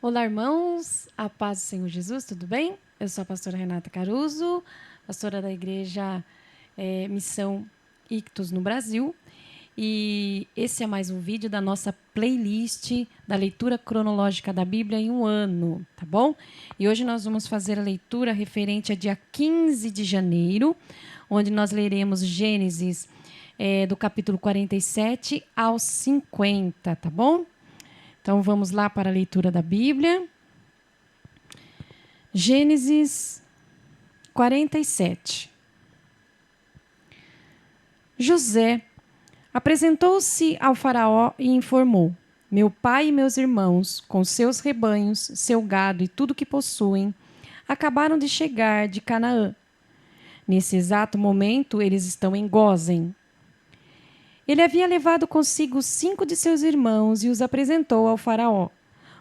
Olá, irmãos, a paz do Senhor Jesus, tudo bem? Eu sou a pastora Renata Caruso, pastora da igreja Missão Ictus no Brasil, e esse é mais um vídeo da nossa playlist da leitura cronológica da Bíblia em um ano, tá bom? E hoje nós vamos fazer a leitura referente a dia 15 de janeiro, onde nós leremos Gênesis do capítulo 47 ao 50, tá bom? Então, vamos lá para a leitura da Bíblia. Gênesis 47. José apresentou-se ao faraó e informou: Meu pai e meus irmãos, com seus rebanhos, seu gado e tudo que possuem, acabaram de chegar de Canaã. Nesse exato momento, eles estão em Gósen. Ele havia levado consigo 5 de seus irmãos e os apresentou ao faraó.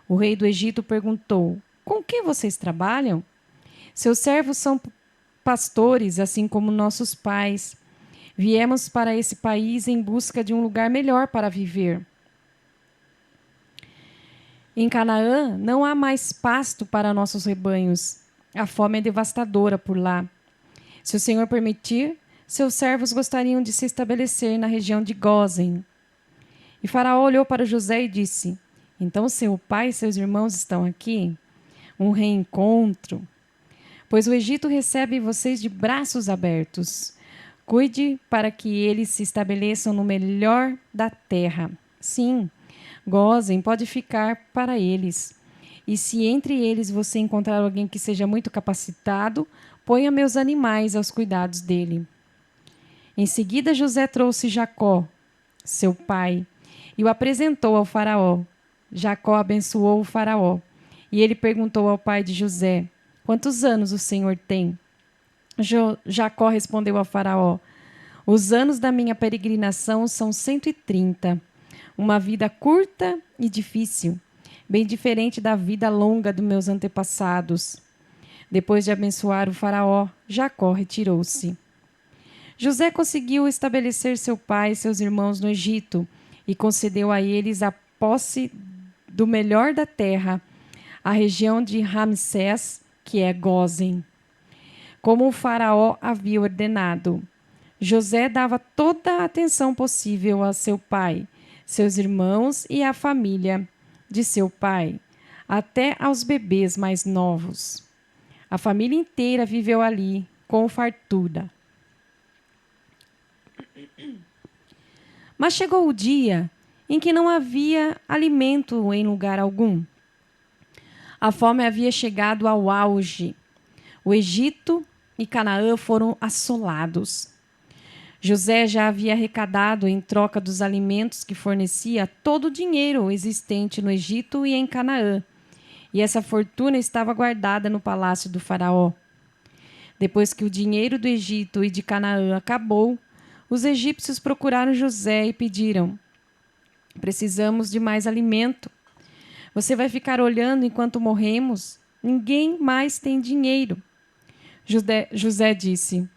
O rei do Egito perguntou: Com que vocês trabalham? Seus servos são pastores, assim como nossos pais. Viemos para esse país em busca de um lugar melhor para viver. Em Canaã não há mais pasto para nossos rebanhos. A fome é devastadora por lá. Se o Senhor permitir, seus servos gostariam de se estabelecer na região de Gósen. E Faraó olhou para José e disse: Então seu pai e seus irmãos estão aqui? Um reencontro. Pois o Egito recebe vocês de braços abertos. Cuide para que eles se estabeleçam no melhor da terra. Sim, Gósen pode ficar para eles. E se entre eles você encontrar alguém que seja muito capacitado, ponha meus animais aos cuidados dele. Em seguida, José trouxe Jacó, seu pai, e o apresentou ao faraó. Jacó abençoou o faraó. E ele perguntou ao pai de José: Quantos anos o senhor tem? Jacó respondeu ao faraó: Os anos da minha peregrinação são 130. Uma vida curta e difícil, bem diferente da vida longa dos meus antepassados. Depois de abençoar o faraó, Jacó retirou-se. José conseguiu estabelecer seu pai e seus irmãos no Egito e concedeu a eles a posse do melhor da terra, a região de Ramsés, que é Gósen, como o faraó havia ordenado. José dava toda a atenção possível a seu pai, seus irmãos e à família de seu pai, até aos bebês mais novos. A família inteira viveu ali, com fartura. Mas chegou o dia em que não havia alimento em lugar algum. A fome havia chegado ao auge. O Egito e Canaã foram assolados. José já havia arrecadado, em troca dos alimentos que fornecia, todo o dinheiro existente no Egito e em Canaã. E essa fortuna estava guardada no palácio do faraó. Depois que o dinheiro do Egito e de Canaã acabou, os egípcios procuraram José e pediram: Precisamos de mais alimento. Você vai ficar olhando enquanto morremos? Ninguém mais tem dinheiro. José disse: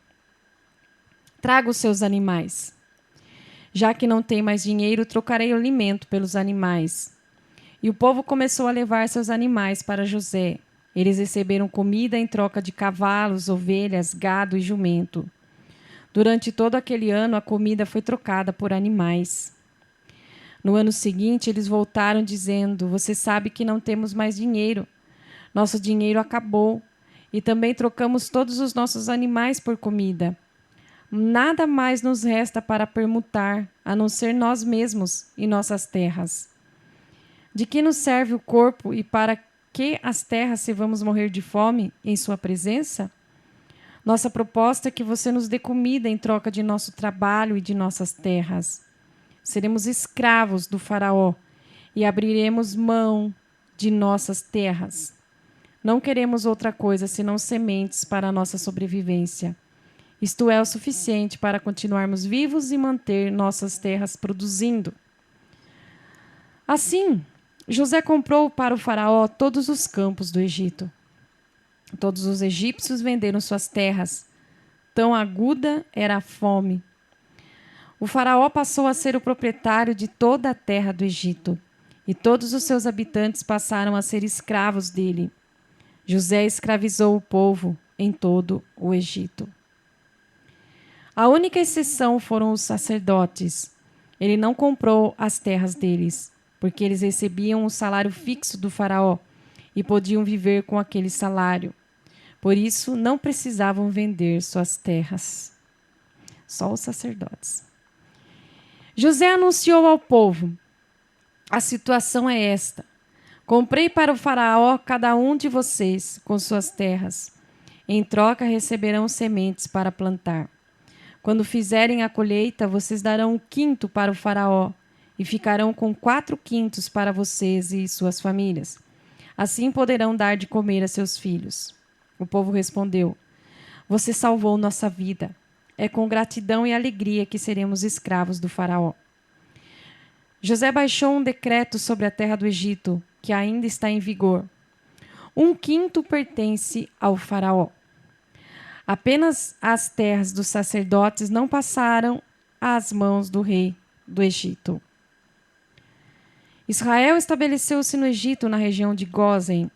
Traga os seus animais. Já que não tem mais dinheiro, trocarei o alimento pelos animais. E o povo começou a levar seus animais para José. Eles receberam comida em troca de cavalos, ovelhas, gado e jumento. Durante todo aquele ano, a comida foi trocada por animais. No ano seguinte, eles voltaram dizendo: Você sabe que não temos mais dinheiro. Nosso dinheiro acabou. E também trocamos todos os nossos animais por comida. Nada mais nos resta para permutar, a não ser nós mesmos e nossas terras. De que nos serve o corpo e para que as terras se vamos morrer de fome em sua presença? Nossa proposta é que você nos dê comida em troca de nosso trabalho e de nossas terras. Seremos escravos do faraó e abriremos mão de nossas terras. Não queremos outra coisa senão sementes para a nossa sobrevivência. Isto é o suficiente para continuarmos vivos e manter nossas terras produzindo. Assim, José comprou para o faraó todos os campos do Egito. Todos os egípcios venderam suas terras. Tão aguda era a fome. O faraó passou a ser o proprietário de toda a terra do Egito. e todos os seus habitantes passaram a ser escravos dele. José escravizou o povo em todo o Egito. A única exceção foram os sacerdotes. Ele não comprou as terras deles, porque eles recebiam um salário fixo do faraó e podiam viver com aquele salário. Por isso, não precisavam vender suas terras. Só os sacerdotes. José anunciou ao povo: a situação é esta. Comprei para o faraó cada um de vocês com suas terras. Em troca, receberão sementes para plantar. Quando fizerem a colheita, vocês darão 1/5 para o faraó e ficarão com 4/5 para vocês e suas famílias. Assim poderão dar de comer a seus filhos. O povo respondeu: você salvou nossa vida. É com gratidão e alegria que seremos escravos do faraó. José baixou um decreto sobre a terra do Egito, que ainda está em vigor. 1/5 pertence ao faraó. Apenas as terras dos sacerdotes não passaram às mãos do rei do Egito. Israel estabeleceu-se no Egito, na região de Gósen.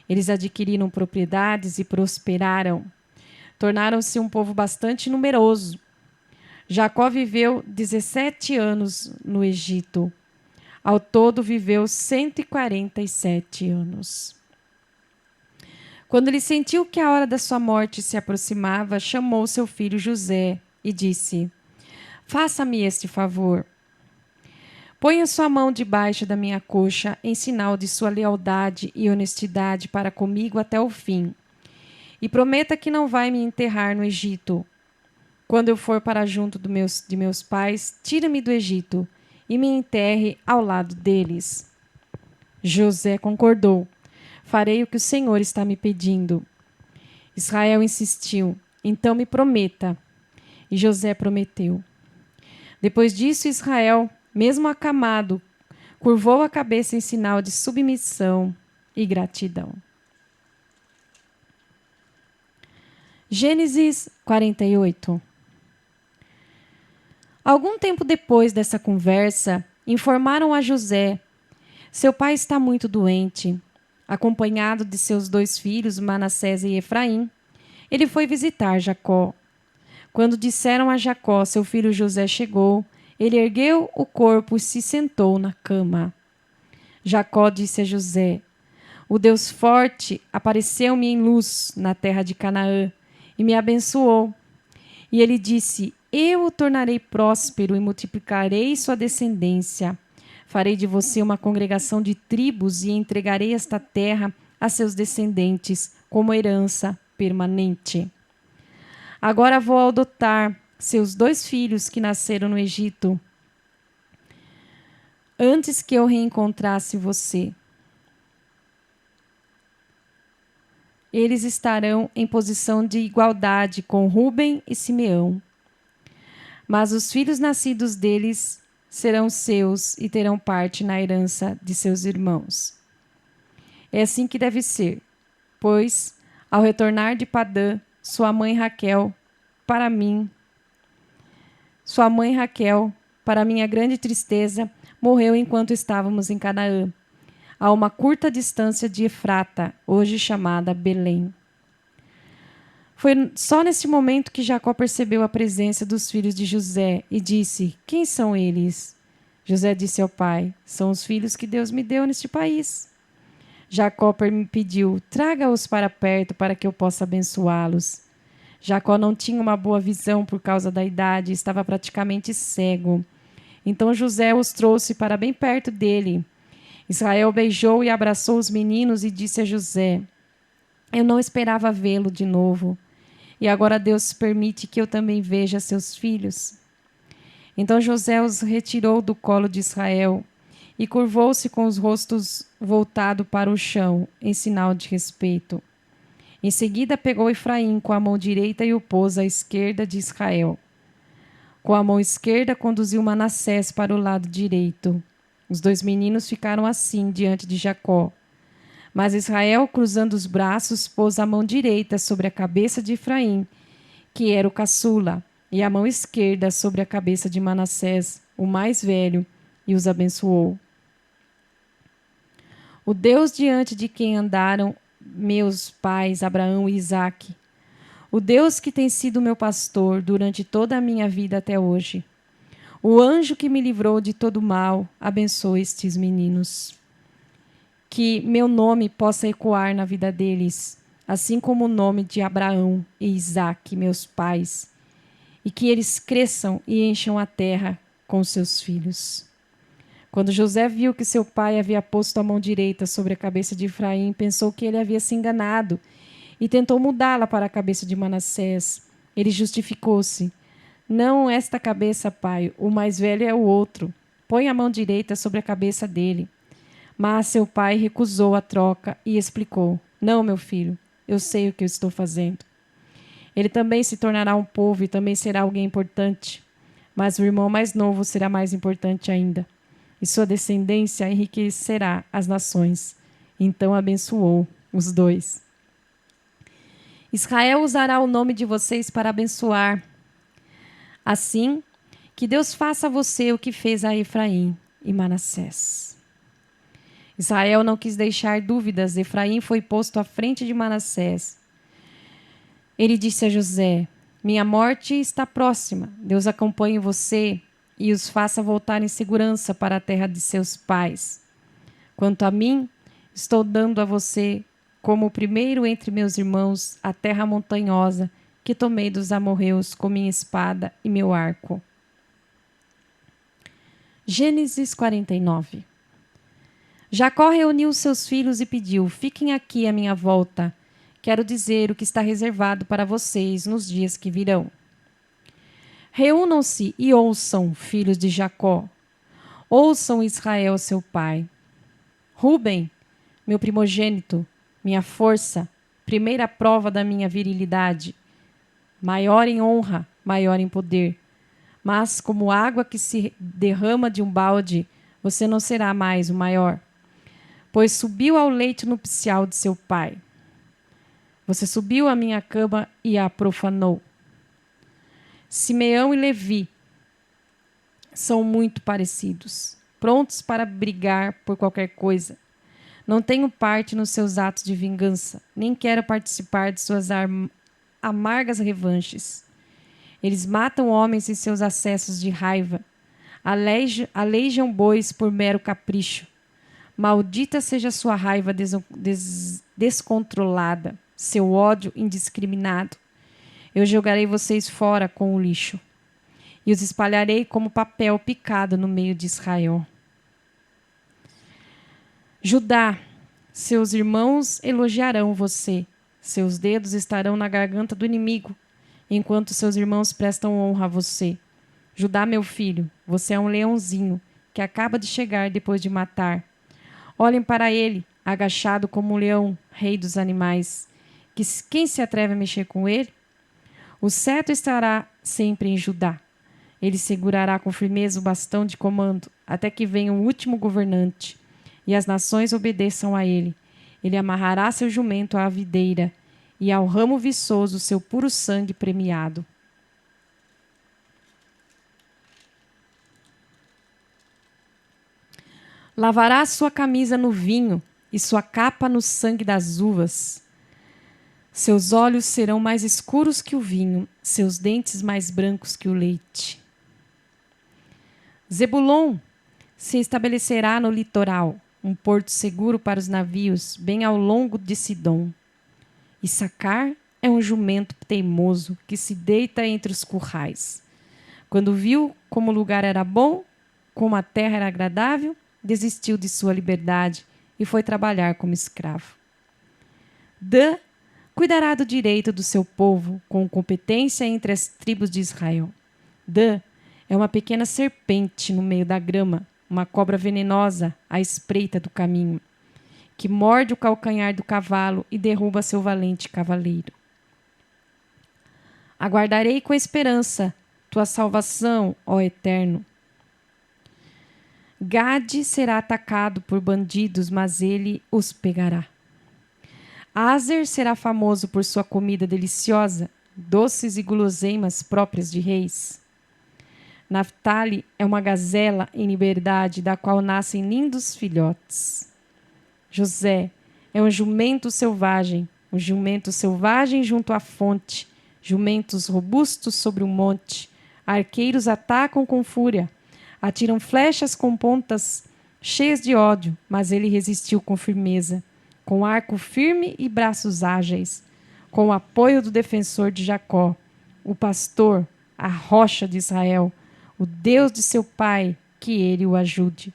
Eles adquiriram propriedades e prosperaram. Tornaram-se um povo bastante numeroso. Jacó viveu 17 anos no Egito. Ao todo, viveu 147 anos. Quando ele sentiu que a hora da sua morte se aproximava, chamou seu filho José e disse: faça-me este favor. Ponha sua mão debaixo da minha coxa em sinal de sua lealdade e honestidade para comigo até o fim. E prometa que não vai me enterrar no Egito. Quando eu for para junto de meus pais, tira-me do Egito e me enterre ao lado deles. José concordou. Farei o que o Senhor está me pedindo. Israel insistiu. Então me prometa. E José prometeu. Depois disso, Israel, mesmo acamado, curvou a cabeça em sinal de submissão e gratidão. Gênesis 48. Algum tempo depois dessa conversa, informaram a José: seu pai está muito doente. Acompanhado de seus 2 filhos, Manassés e Efraim, ele foi visitar Jacó. Quando disseram a Jacó: seu filho José chegou, ele ergueu o corpo e se sentou na cama. Jacó disse a José: o Deus forte apareceu-me em luz na terra de Canaã e me abençoou. E ele disse: eu o tornarei próspero e multiplicarei sua descendência. Farei de você uma congregação de tribos e entregarei esta terra a seus descendentes como herança permanente. Agora vou adotar seus 2 filhos que nasceram no Egito, antes que eu reencontrasse você. Eles estarão em posição de igualdade com Ruben e Simeão. Mas os filhos nascidos deles serão seus e terão parte na herança de seus irmãos. É assim que deve ser, pois, ao retornar de Padã, sua mãe Raquel, para minha grande tristeza, morreu enquanto estávamos em Canaã, a uma curta distância de Efrata, hoje chamada Belém. Foi só neste momento que Jacó percebeu a presença dos filhos de José e disse: quem são eles? José disse ao pai: são os filhos que Deus me deu neste país. Jacó me pediu: traga-os para perto para que eu possa abençoá-los. Jacó não tinha uma boa visão por causa da idade e estava praticamente cego. Então José os trouxe para bem perto dele. Israel beijou e abraçou os meninos e disse a José: eu não esperava vê-lo de novo. E agora Deus permite que eu também veja seus filhos. Então José os retirou do colo de Israel e curvou-se com os rostos voltados para o chão, em sinal de respeito. Em seguida pegou Efraim com a mão direita e o pôs à esquerda de Israel. Com a mão esquerda conduziu Manassés para o lado direito. Os 2 meninos ficaram assim diante de Jacó. Mas Israel, cruzando os braços, pôs a mão direita sobre a cabeça de Efraim, que era o caçula, e a mão esquerda sobre a cabeça de Manassés, o mais velho, e os abençoou. o Deus diante de quem andaram meus pais Abraão e Isaque, o Deus que tem sido meu pastor durante toda a minha vida até hoje, o anjo que me livrou de todo mal, abençoe estes meninos. Que meu nome possa ecoar na vida deles, assim como o nome de Abraão e Isaque, meus pais, e que eles cresçam e encham a terra com seus filhos. Quando José viu que seu pai havia posto a mão direita sobre a cabeça de Efraim, pensou que ele havia se enganado e tentou mudá-la para a cabeça de Manassés. Ele justificou-se. Não esta cabeça, pai, o mais velho é o outro. Põe a mão direita sobre a cabeça dele. Mas seu pai recusou a troca e explicou: Não, meu filho, eu sei o que eu estou fazendo. Ele também se tornará um povo e também será alguém importante. Mas o irmão mais novo será mais importante ainda. E sua descendência enriquecerá as nações. Então abençoou os dois. Israel usará o nome de vocês para abençoar. Assim, que Deus faça a você o que fez a Efraim e Manassés. Israel não quis deixar dúvidas. Efraim foi posto à frente de Manassés. Ele disse a José: Minha morte está próxima. Deus acompanhe você e os faça voltar em segurança para a terra de seus pais. Quanto a mim, estou dando a você, como o primeiro entre meus irmãos, a terra montanhosa que tomei dos amorreus com minha espada e meu arco. Gênesis 49. Jacó reuniu seus filhos e pediu: Fiquem aqui à minha volta. Quero dizer o que está reservado para vocês nos dias que virão. Reúnam-se e ouçam, filhos de Jacó. Ouçam Israel, seu pai. Rúben, meu primogênito, minha força, primeira prova da minha virilidade. Maior em honra, maior em poder. Mas como água que se derrama de um balde, você não será mais o maior. Pois subiu ao leito nupcial de seu pai. Você subiu à minha cama e a profanou. Simeão e Levi são muito parecidos, prontos para brigar por qualquer coisa. Não tenho parte nos seus atos de vingança, nem quero participar de suas amargas revanches. Eles matam homens em seus acessos de raiva, aleijam bois por mero capricho. Maldita seja sua raiva descontrolada, seu ódio indiscriminado. Eu jogarei vocês fora com o lixo e os espalharei como papel picado no meio de Israel. Judá, seus irmãos elogiarão você. Seus dedos estarão na garganta do inimigo, enquanto seus irmãos prestam honra a você. Judá, meu filho, você é um leãozinho que acaba de chegar depois de matar. Olhem para ele, agachado como um leão, rei dos animais. Quem se atreve a mexer com ele? O cetro estará sempre em Judá. Ele segurará com firmeza o bastão de comando, até que venha o último governante, e as nações obedeçam a ele. Ele amarrará seu jumento à videira, e ao ramo viçoso seu puro sangue premiado. Lavará sua camisa no vinho, e sua capa no sangue das uvas. Seus olhos serão mais escuros que o vinho, seus dentes mais brancos que o leite. Zebulon se estabelecerá no litoral, um porto seguro para os navios, bem ao longo de Sidom. Issacar é um jumento teimoso que se deita entre os currais. Quando viu como o lugar era bom, como a terra era agradável, desistiu de sua liberdade e foi trabalhar como escravo. Dan cuidará do direito do seu povo, com competência entre as tribos de Israel. Dan é uma pequena serpente no meio da grama, uma cobra venenosa à espreita do caminho, que morde o calcanhar do cavalo e derruba seu valente cavaleiro. Aguardarei com esperança tua salvação, ó Eterno. Gade será atacado por bandidos, mas ele os pegará. Azer será famoso por sua comida deliciosa, doces e guloseimas próprias de reis. Naftali é uma gazela em liberdade, da qual nascem lindos filhotes. José é um jumento selvagem junto à fonte, jumentos robustos sobre o monte. Arqueiros atacam com fúria, atiram flechas com pontas cheias de ódio, mas ele resistiu com firmeza, com arco firme e braços ágeis, com o apoio do defensor de Jacó, o pastor, a rocha de Israel, o Deus de seu pai, que ele o ajude.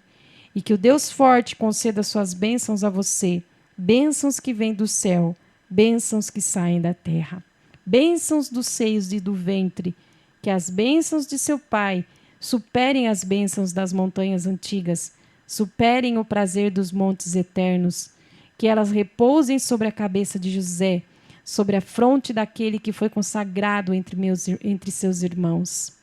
E que o Deus forte conceda suas bênçãos a você, bênçãos que vêm do céu, bênçãos que saem da terra, bênçãos dos seios e do ventre, que as bênçãos de seu pai superem as bênçãos das montanhas antigas, superem o prazer dos montes eternos, que elas repousem sobre a cabeça de José, sobre a fronte daquele que foi consagrado entre seus irmãos.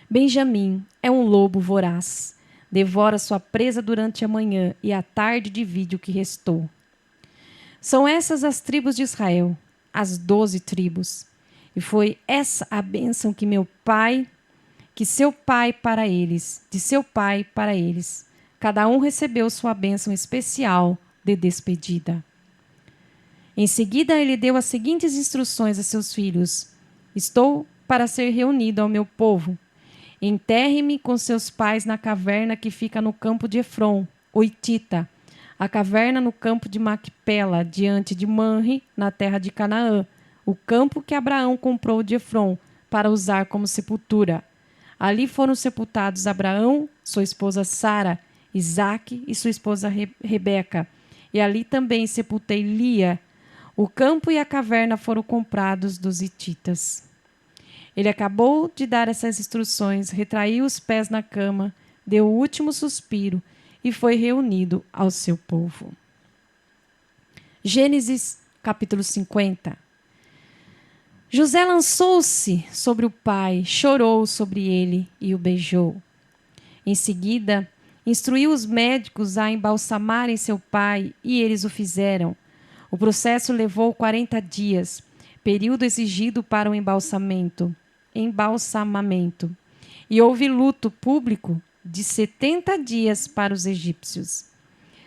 Benjamim é um lobo voraz. Devora sua presa durante a manhã e à tarde divide o que restou. São essas as tribos de Israel, as 12 tribos. E foi essa a bênção que de seu pai para eles. Cada um recebeu sua bênção especial de despedida. Em seguida, ele deu as seguintes instruções a seus filhos: estou para ser reunido ao meu povo. Enterre-me com seus pais na caverna que fica no campo de Efron, o Hitita, a caverna no campo de Macpela, diante de Manre, na terra de Canaã, o campo que Abraão comprou de Efron para usar como sepultura. Ali foram sepultados Abraão, sua esposa Sara, Isaque e sua esposa Rebeca. E ali também sepultei Lia. O campo e a caverna foram comprados dos hititas. Ele acabou de dar essas instruções, retraiu os pés na cama, deu o último suspiro e foi reunido ao seu povo. Gênesis, capítulo 50. José lançou-se sobre o pai, chorou sobre ele e o beijou. Em seguida, instruiu os médicos a embalsamarem seu pai e eles o fizeram. O processo levou 40 dias, período exigido para o embalsamamento. E houve luto público de 70 dias para os egípcios.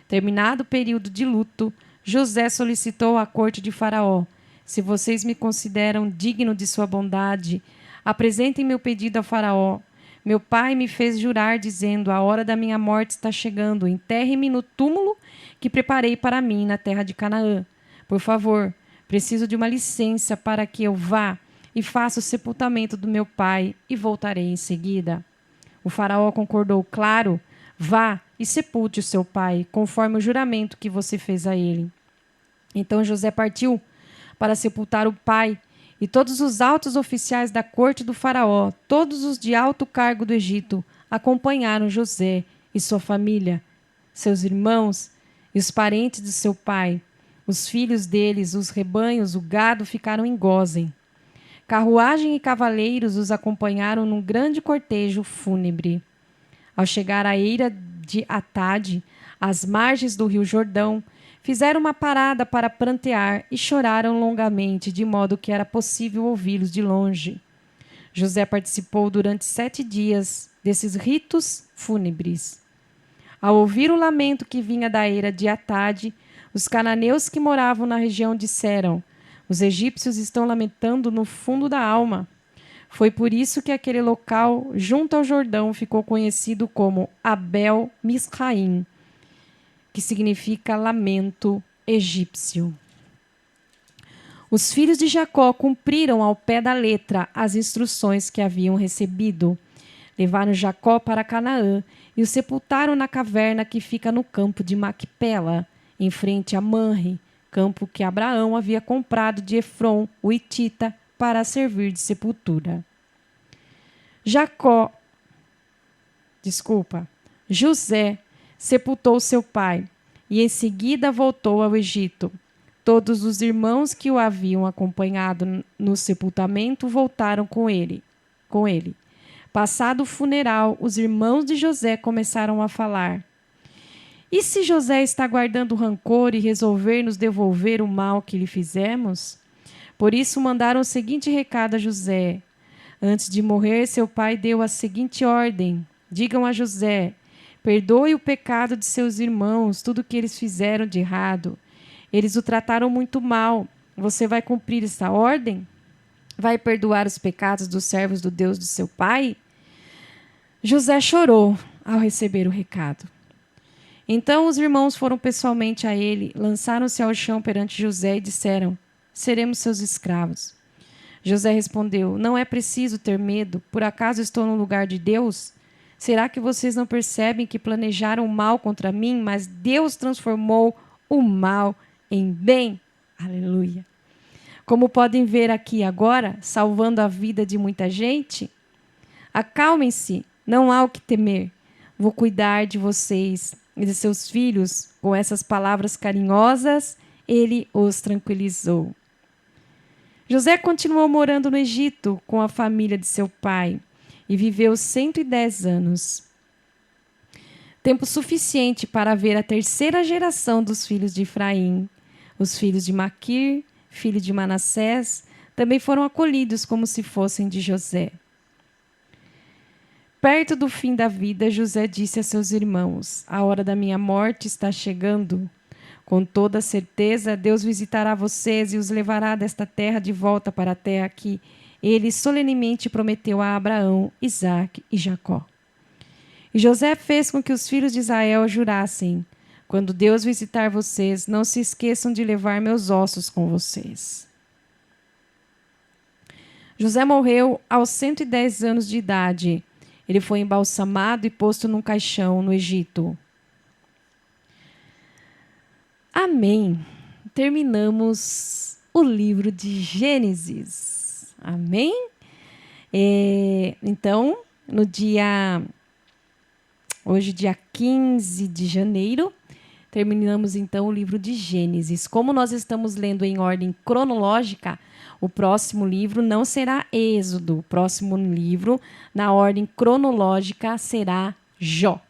Terminado o período de luto, José solicitou à corte de Faraó: se vocês me consideram digno de sua bondade, apresentem meu pedido a Faraó. Meu pai me fez jurar, dizendo: a hora da minha morte está chegando, enterre-me no túmulo que preparei para mim na terra de Canaã. Por favor, preciso de uma licença para que eu vá e faça o sepultamento do meu pai e voltarei em seguida. O faraó concordou: claro, vá e sepulte o seu pai, conforme o juramento que você fez a ele. Então José partiu para sepultar o pai, e todos os altos oficiais da corte do faraó, todos os de alto cargo do Egito, acompanharam José e sua família, seus irmãos e os parentes de seu pai. Os filhos deles, os rebanhos, o gado ficaram em Gósen. Carruagem e cavaleiros os acompanharam num grande cortejo fúnebre. Ao chegar à eira de Atade, às margens do rio Jordão, fizeram uma parada para prantear e choraram longamente, de modo que era possível ouvi-los de longe. José participou durante 7 dias desses ritos fúnebres. Ao ouvir o lamento que vinha da eira de Atade, os cananeus que moravam na região disseram: os egípcios estão lamentando no fundo da alma. Foi por isso que aquele local, junto ao Jordão, ficou conhecido como Abel Misraim, que significa lamento egípcio. Os filhos de Jacó cumpriram ao pé da letra as instruções que haviam recebido. Levaram Jacó para Canaã e o sepultaram na caverna que fica no campo de Macpela, em frente a Manre, campo que Abraão havia comprado de Efron, o hitita, para servir de sepultura. José sepultou seu pai e em seguida voltou ao Egito. Todos os irmãos que o haviam acompanhado no sepultamento voltaram com ele. Passado o funeral, os irmãos de José começaram a falar: e se José está guardando rancor e resolver nos devolver o mal que lhe fizemos? Por isso mandaram o seguinte recado a José. Antes de morrer, seu pai deu a seguinte ordem: digam a José: Perdoe o pecado de seus irmãos, tudo o que eles fizeram de errado. Eles o trataram muito mal. Você vai cumprir essa ordem? Vai perdoar os pecados dos servos do Deus do seu pai? José chorou ao receber o recado. Então os irmãos foram pessoalmente a ele, lançaram-se ao chão perante José e disseram: seremos seus escravos. José respondeu: não é preciso ter medo, por acaso estou no lugar de Deus? Será que vocês não percebem que planejaram mal contra mim, mas Deus transformou o mal em bem? Aleluia! Como podem ver aqui agora, salvando a vida de muita gente, acalmem-se, não há o que temer. Vou cuidar de vocês e de seus filhos. Com essas palavras carinhosas, ele os tranquilizou. José continuou morando no Egito com a família de seu pai e viveu 110 anos. Tempo suficiente para ver a terceira geração dos filhos de Efraim. Os filhos de Maquir, filho de Manassés, também foram acolhidos como se fossem de José. Perto do fim da vida, José disse a seus irmãos: a hora da minha morte está chegando. Com toda certeza, Deus visitará vocês e os levará desta terra de volta para a terra que ele solenemente prometeu a Abraão, Isaque e Jacó. E José fez com que os filhos de Israel jurassem: quando Deus visitar vocês, não se esqueçam de levar meus ossos com vocês. José morreu aos 110 anos de idade. Ele foi embalsamado e posto num caixão no Egito. Amém. Terminamos o livro de Gênesis. Amém? Então, hoje, dia 15 de janeiro, terminamos então o livro de Gênesis. Como nós estamos lendo em ordem cronológica, o próximo livro não será Êxodo. O próximo livro, na ordem cronológica, será Jó.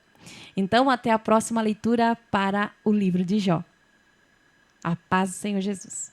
Então, até a próxima leitura para o livro de Jó. A paz do Senhor Jesus.